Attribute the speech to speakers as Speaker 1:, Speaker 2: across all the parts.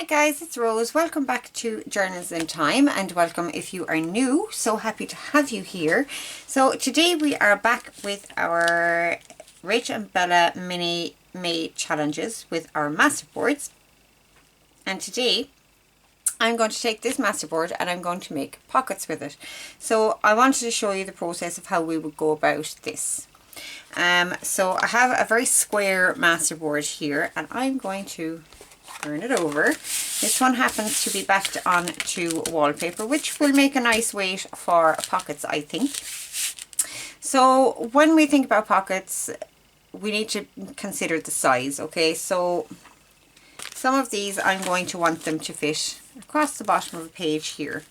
Speaker 1: guys, it's Rose. Welcome back to Journals in Time, and welcome if you are new. So happy to have you here. So today we are back with our Rach and Bella mini May challenges with our masterboards. And today I'm going to take this masterboard and I'm going to make pockets with it. So I wanted to show you the process of how we would go about this. So I have a very square masterboard here, and I'm going to turn it over. This one happens to be backed onto wallpaper, which will make a nice weight for pockets, I think. So when we think about pockets, we need to consider the size. Okay, so some of these I'm going to want them to fit across the bottom of the page here.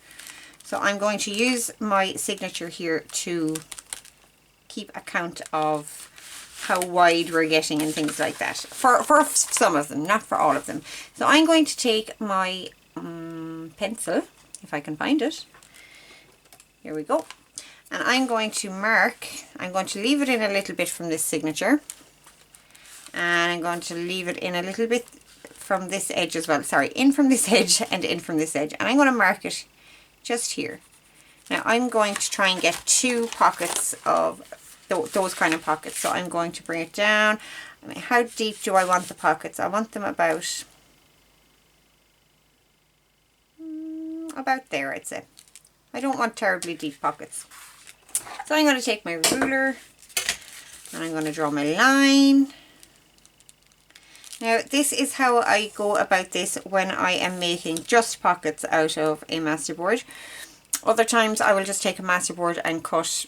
Speaker 1: So I'm going to use my signature here to keep account of how wide we're getting and things like that for some of them, not for all of them. So I'm going to take my pencil, if I can find it. Here we go. And I'm going to mark, I'm going to leave it in a little bit from this signature, and I'm going to leave it in a little bit from this edge as well. Sorry, in from this edge and in from this edge, and I'm going to mark it just here. Now I'm going to try and get 2 pockets of those kind of pockets. So I'm going to bring it down. I mean, how deep do I want the pockets? I want them about there, I'd say. I don't want terribly deep pockets. So I'm going to take my ruler and I'm going to draw my line. Now this is how I go about this when I am making just pockets out of a masterboard. Other times I will just take a masterboard and cut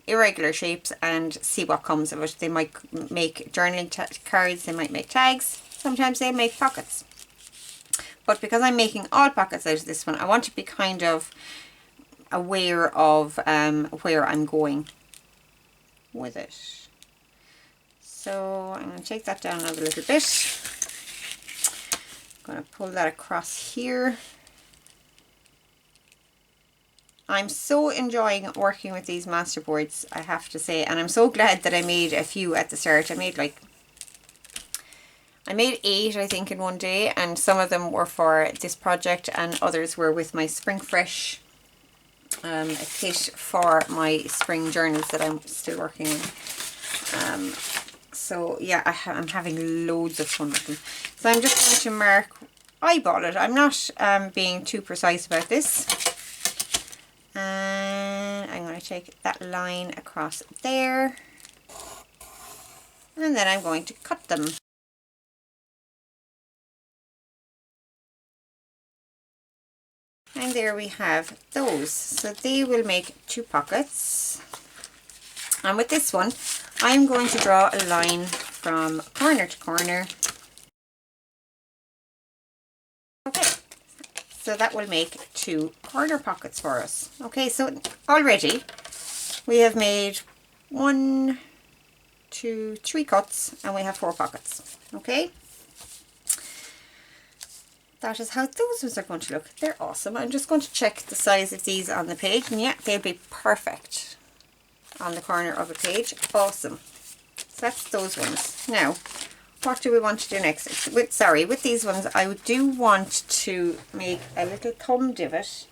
Speaker 1: irregular shapes and see what comes of it. They might make journaling cards, they might make tags, sometimes they make pockets. But because I'm making all pockets out of this one, I want to be kind of aware of where I'm going with it. So I'm going to take that down a little bit. I'm going to pull that across here. I'm so enjoying working with these masterboards, I have to say, and I'm so glad that I made a few at the start. I made 8, I think, in one day, and some of them were for this project and others were with my Spring Fresh kit for my spring journals that I'm still working on. So yeah, I'm having loads of fun with them. So I'm just going to mark, eyeball it. I'm not being too precise about this. And I'm going to take that line across there, and then I'm going to cut them. And there we have those. So they will make 2 pockets. And with this one, I'm going to draw a line from corner to corner. Okay. So that will make 2 corner pockets for us. Okay, so already we have made 1, 2, 3 cuts, and we have 4 pockets. Okay, that is how those ones are going to look. They're awesome. I'm just going to check the size of these on the page, and yeah, they'll be perfect on the corner of a page. Awesome. So that's those ones. Now, what do we want to do next? With these ones, I do want to make a little thumb divot,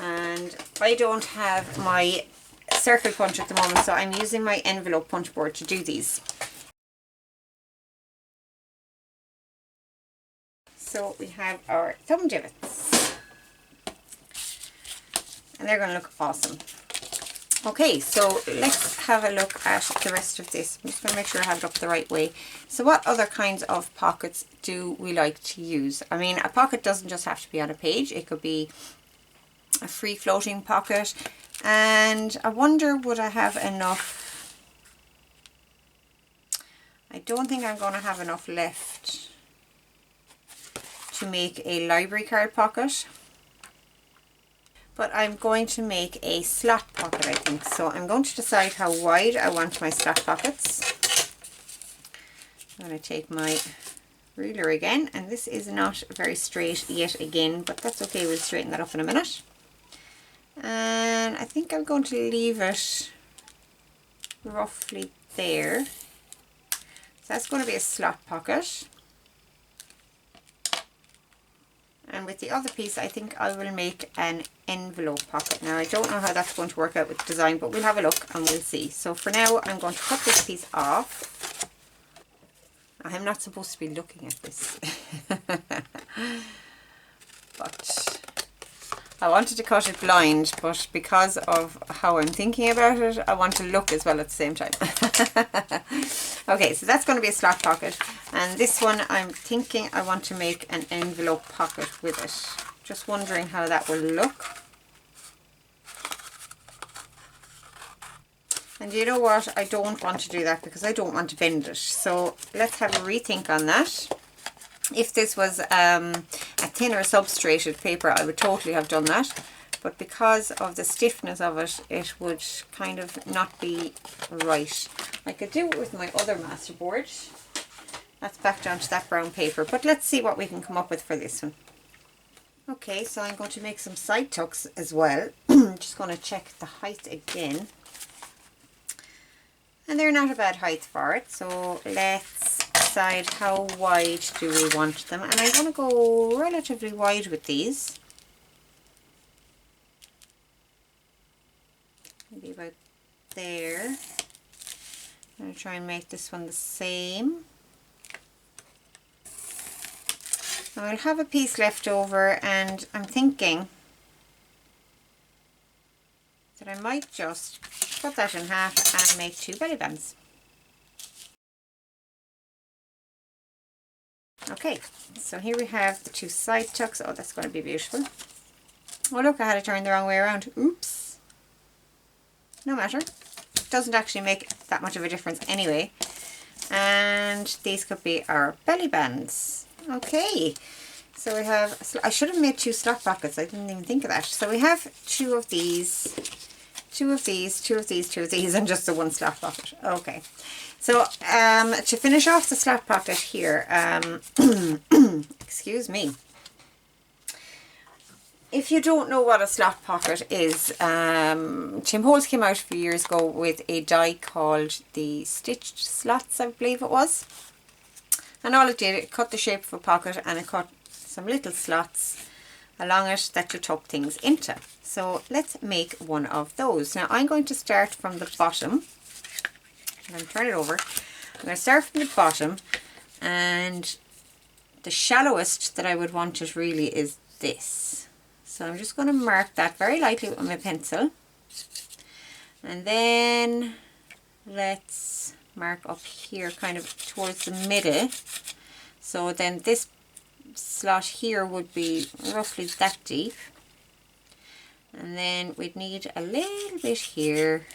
Speaker 1: and I don't have my circle punch at the moment, so I'm using my envelope punch board to do these. So we have our thumb divots, and they're going to look awesome. Okay, so let's have a look at the rest of this. I'm just going to make sure I have it up the right way. So what other kinds of pockets do we like to use? I mean, a pocket doesn't just have to be on a page. It could be a free floating pocket. And I wonder, would I have enough? I don't think I'm going to have enough left to make a library card pocket. But I'm going to make a slot pocket, I think. So I'm going to decide how wide I want my slot pockets. I'm going to take my ruler again, and this is not very straight yet again, but that's okay, we'll straighten that up in a minute. And I think I'm going to leave it roughly there. So that's going to be a slot pocket. And with the other piece, I think I will make an envelope pocket. Now, I don't know how that's going to work out with the design, but we'll have a look and we'll see. So for now, I'm going to cut this piece off. I'm not supposed to be looking at this. But I wanted to cut it blind, but because of how I'm thinking about it, I want to look as well at the same time. Okay, so that's going to be a slot pocket. And this one, I'm thinking I want to make an envelope pocket with it. Just wondering how that will look. And you know what? I don't want to do that because I don't want to bend it. So let's have a rethink on that. If this was a thinner substrated paper, I would totally have done that. But because of the stiffness of it, it would kind of not be right. I could do it with my other masterboard. That's back down to that brown paper. But let's see what we can come up with for this one. Okay, so I'm going to make some side tucks as well. Just going to check the height again. And they're not a bad height for it. So let's decide how wide do we want them. And I'm going to go relatively wide with these. Maybe about there. I'm going to try and make this one the same. Now I'll have a piece left over, and I'm thinking that I might just cut that in half and make 2 belly bands. Okay, so here we have the 2 side tucks. Oh, that's going to be beautiful. Oh look, I had it turned the wrong way around. Oops. No matter. Doesn't actually make that much of a difference anyway. And these could be our belly bands. Okay, so we have, I should have made 2 slot pockets. I didn't even think of that. So we have 2 of these, 2 of these, 2 of these, 2 of these, and just the 1 slot pocket. Okay. So to finish off the slot pocket here, excuse me. If you don't know what a slot pocket is, Tim Holtz came out a few years ago with a die called the stitched slots, I believe it was. And all it did, it cut the shape of a pocket and it cut some little slots along it that you tuck things into. So let's make one of those. Now I'm going to start from the bottom. I'm going to turn it over. I'm going to start from the bottom, and the shallowest that I would want it really is this. So I'm just going to mark that very lightly with my pencil. And then let's mark up here kind of towards the middle. So then this slot here would be roughly that deep. And then we'd need a little bit here,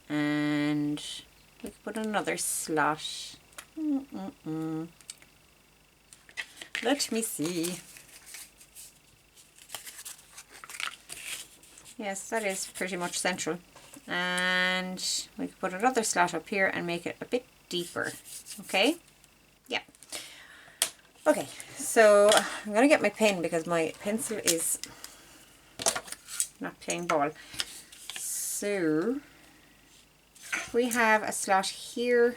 Speaker 1: and we could put another slot. Let me see. Yes, that is pretty much central. And we could put another slot up here and make it a bit deeper. Okay? Yeah. Okay, so I'm going to get my pen because my pencil is not playing ball. So we have a slot here.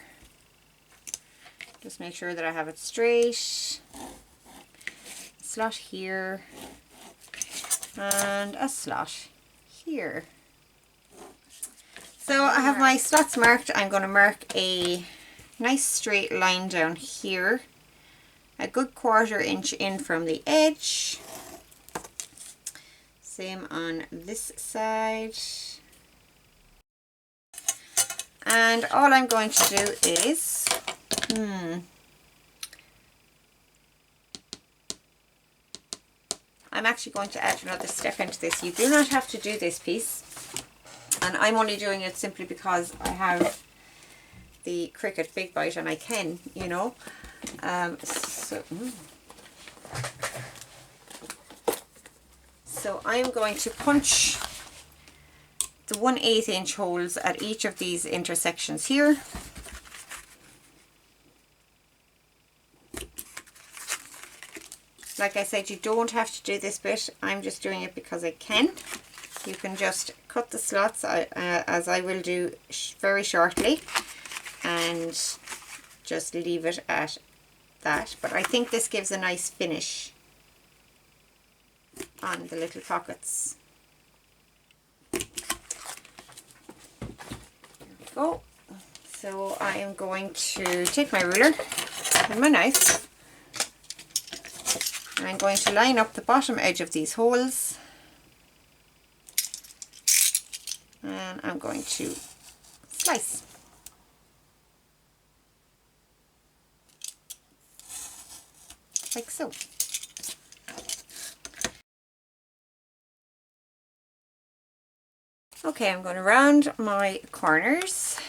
Speaker 1: Just make sure that I have it straight. A slot here. And a slot here. So I have my slots marked. I'm going to mark a nice straight line down here. A good 1/4 inch in from the edge. Same on this side. And all I'm going to do is I'm actually going to add another step into this. You do not have to do this piece, and I'm only doing it simply because I have the Cricut Big Bite and I can, you know. So I'm going to punch the 1/8 inch holes at each of these intersections here. Like I said, you don't have to do this bit. I'm just doing it because I can. You can just cut the slots as I will do very shortly, and just leave it at that. But I think this gives a nice finish. on the little pockets. There we go. So I am going to take my ruler and my knife, and I'm going to line up the bottom edge of these holes, and I'm going to slice. Like so. Okay, I'm going to round my corners,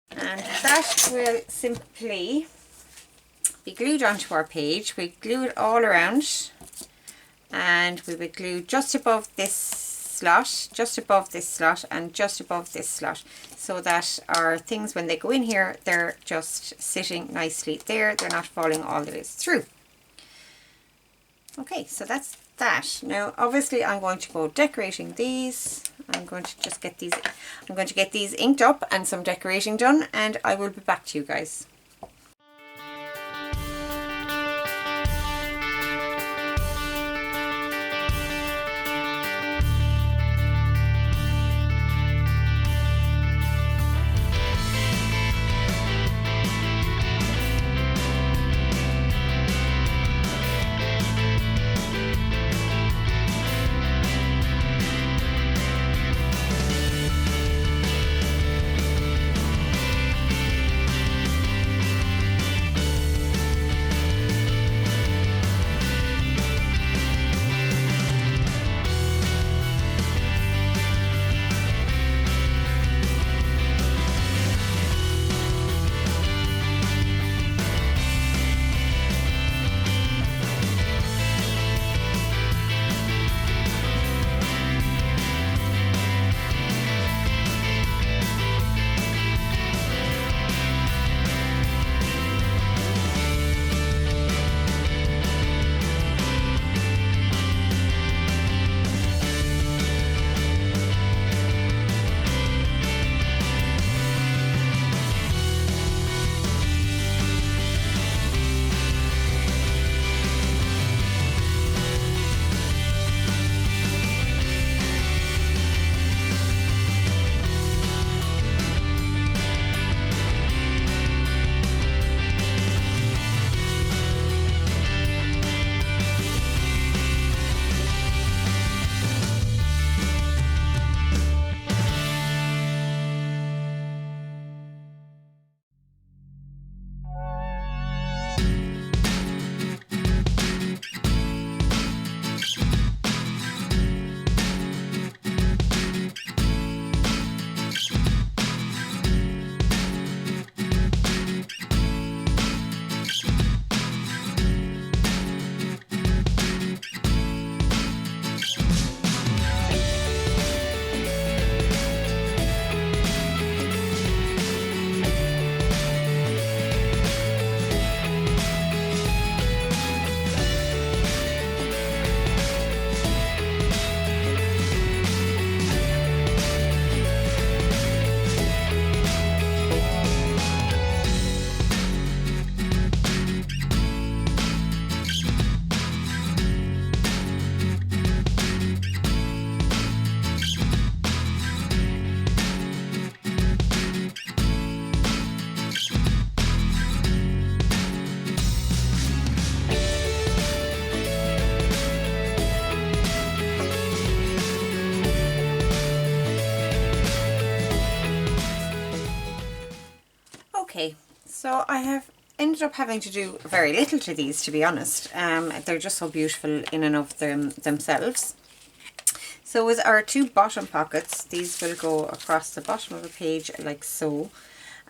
Speaker 1: and that will simply be glued onto our page. We glue it all around, and we will glue just above this slot, just above this slot, and just above this slot, so that our things, when they go in here, they're just sitting nicely there. They're not falling all the way through. Okay, so that's that. Now obviously I'm going to go decorating these. I'm going to just get these, I'm going to get these inked up and some decorating done, and I will be back to you guys. Okay, so I have ended up having to do very little to these, to be honest. They're just so beautiful in and of themselves. So with our two bottom pockets, these will go across the bottom of the page like so.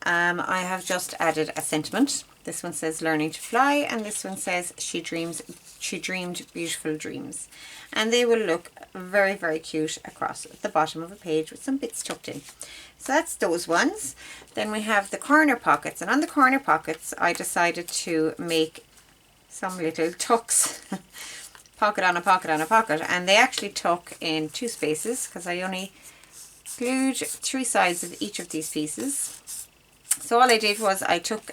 Speaker 1: I have just added a sentiment. This one says learning to fly, and this one says she dreamed beautiful dreams. And they will look very, very cute across the bottom of a page with some bits tucked in. So that's those ones. Then we have the corner pockets, and on the corner pockets I decided to make some little tucks. Pocket on a pocket on a pocket, and they actually tuck in two spaces because I only glued 3 sides of each of these pieces. So all I did was I took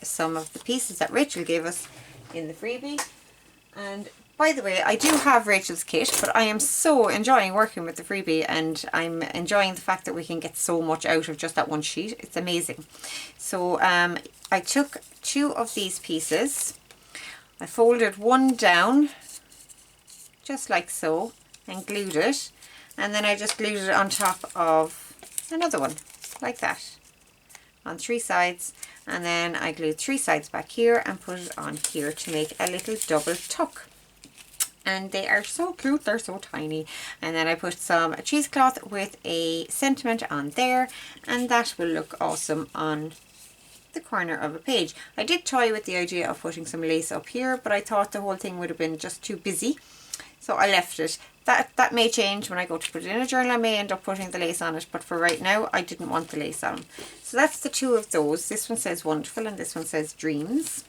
Speaker 1: some of the pieces that Rachel gave us in the freebie and by the way, I do have Rachel's kit, but I am so enjoying working with the freebie, and I'm enjoying the fact that we can get so much out of just that one sheet. It's amazing. So I took 2 of these pieces, I folded one down just like so and glued it, and then I just glued it on top of another one like that on 3 sides, and then I glued 3 sides back here and put it on here to make a little double tuck. And they are so cute, they're so tiny. And then I put some cheesecloth with a sentiment on there, and that will look awesome on the corner of a page. I did toy with the idea of putting some lace up here, but I thought the whole thing would have been just too busy, so I left it. That may change when I go to put it in a journal. I may end up putting the lace on it, but for right now I didn't want the lace on. So that's the 2 of those. This one says wonderful and this one says dreams.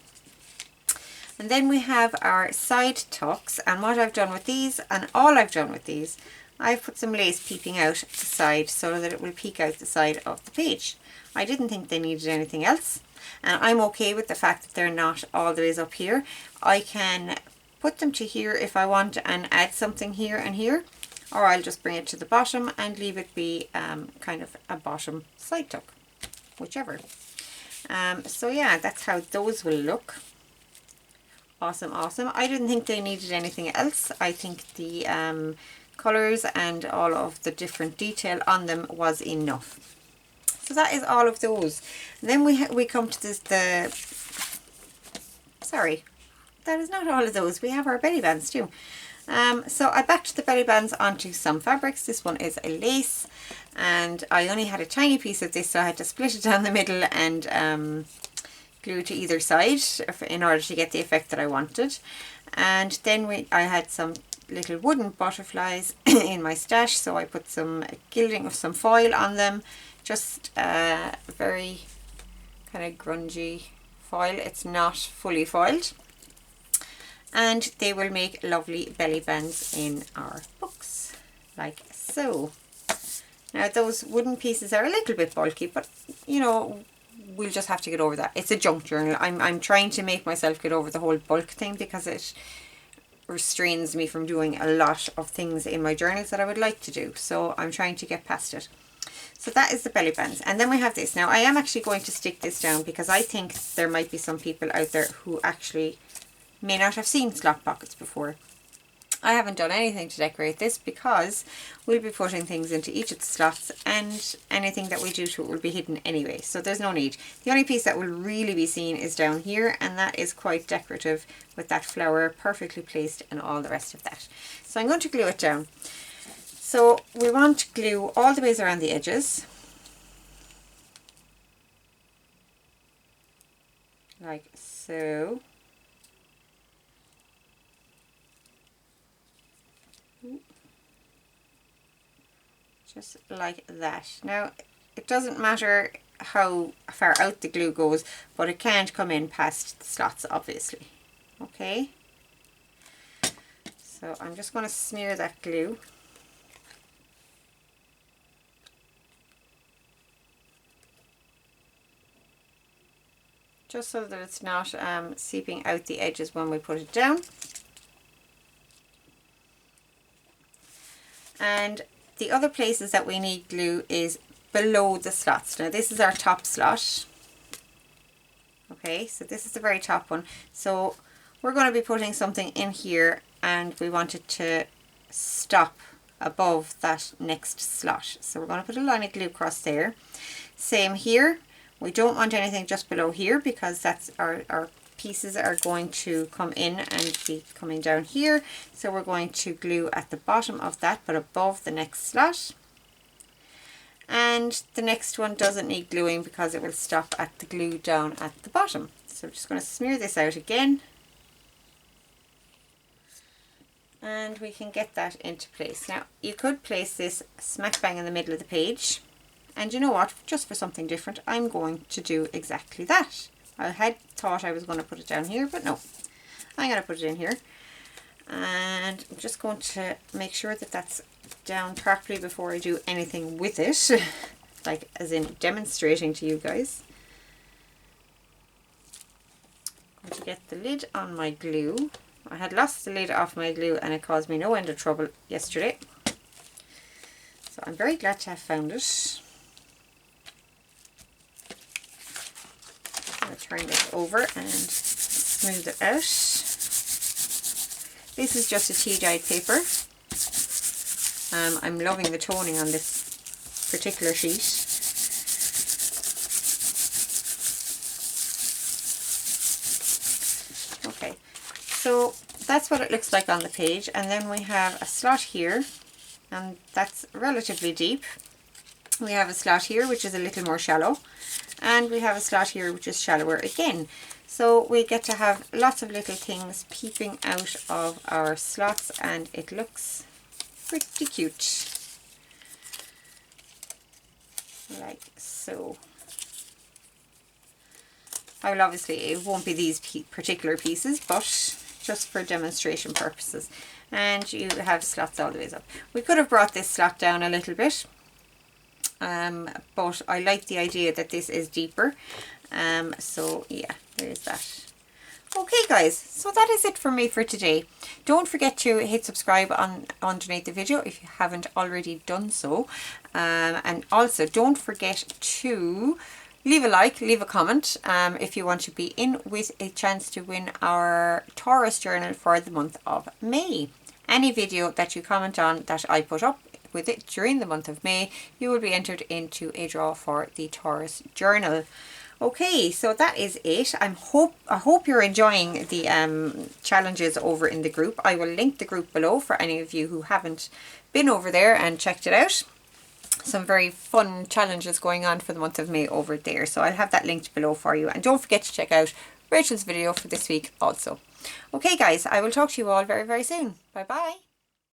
Speaker 1: And then we have our side tucks, and what I've done with these, and all I've done with these, I've put some lace peeping out the side so that it will peek out the side of the page. I didn't think they needed anything else, and I'm okay with the fact that they're not all the way up here. I can put them to here if I want and add something here and here, or I'll just bring it to the bottom and leave it be kind of a bottom side tuck, whichever. So yeah, that's how those will look. Awesome, awesome. I didn't think they needed anything else. I think the colours and all of the different detail on them was enough. So that is all of those. And then we come to this, sorry, that is not all of those. We have our belly bands too. So I backed the belly bands onto some fabrics. This one is a lace, and I only had a tiny piece of this, so I had to split it down the middle and glue to either side in order to get the effect that I wanted. And then I had some little wooden butterflies in my stash, so I put some gilding of some foil on them, just very kind of grungy foil. It's not fully foiled, and they will make lovely belly bands in our books like so. Now those wooden pieces are a little bit bulky, but you know, we'll just have to get over that. It's a junk journal. I'm trying to make myself get over the whole bulk thing because it restrains me from doing a lot of things in my journals that I would like to do. So I'm trying to get past it. So that is the belly bands. And then we have this. Now I am actually going to stick this down because I think there might be some people out there who actually may not have seen slot pockets before. I haven't done anything to decorate this because we'll be putting things into each of the slots, and anything that we do to it will be hidden anyway, so there's no need. The only piece that will really be seen is down here, and that is quite decorative with that flower perfectly placed and all the rest of that. So I'm going to glue it down. So we want to glue all the ways around the edges, like so. Just like that. Now it doesn't matter how far out the glue goes, but it can't come in past the slots, obviously. Okay, so I'm just going to smear that glue. Just so that it's not seeping out the edges when we put it down. And the other places that we need glue is below the slots. Now this is our top slot. Okay, so this is the very top one. So we're going to be putting something in here, and we want it to stop above that next slot. So we're going to put a line of glue across there. Same here. We don't want anything just below here because that's our pieces are going to come in and be coming down here. So we're going to glue at the bottom of that, but above the next slot. And the next one doesn't need gluing because it will stop at the glue down at the bottom. So I'm just going to smear this out again. And we can get that into place. Now you could place this smack bang in the middle of the page. And you know what, just for something different, I'm going to do exactly that. I had thought I was going to put it down here, but no, I'm going to put it in here. And I'm just going to make sure that that's down properly before I do anything with it, like as in demonstrating to you guys. I'm going to get the lid on my glue. I had lost the lid off my glue and it caused me no end of trouble yesterday. So I'm very glad to have found it. I'm going to turn this over and smooth it out. This is just a tea dyed paper. I'm loving the toning on this particular sheet. Okay, so that's what it looks like on the page, and then we have a slot here, and that's relatively deep. We have a slot here which is a little more shallow, and we have a slot here which is shallower again. So we get to have lots of little things peeping out of our slots, and it looks pretty cute, like so. I will obviously, it won't be these particular pieces, but just for demonstration purposes. And you have slots all the way up. We could have brought this slot down a little bit, but I like the idea that this is deeper. So yeah, there is that. Okay guys, so that is it for me for today. Don't forget to hit subscribe underneath the video if you haven't already done so. And also don't forget to leave a like, leave a comment if you want to be in with a chance to win our Taurus journal for the month of May. Any video that you comment on that I put up with it during the month of May, you will be entered into a draw for the Taurus journal. Okay, so that is it. I hope you're enjoying the challenges over in the group. I will link the group below for any of you who haven't been over there and checked it out. Some very fun challenges going on for the month of May over there. So I'll have that linked below for you. And don't forget to check out Rachel's video for this week also. Okay guys, I will talk to you all very, very soon. Bye bye.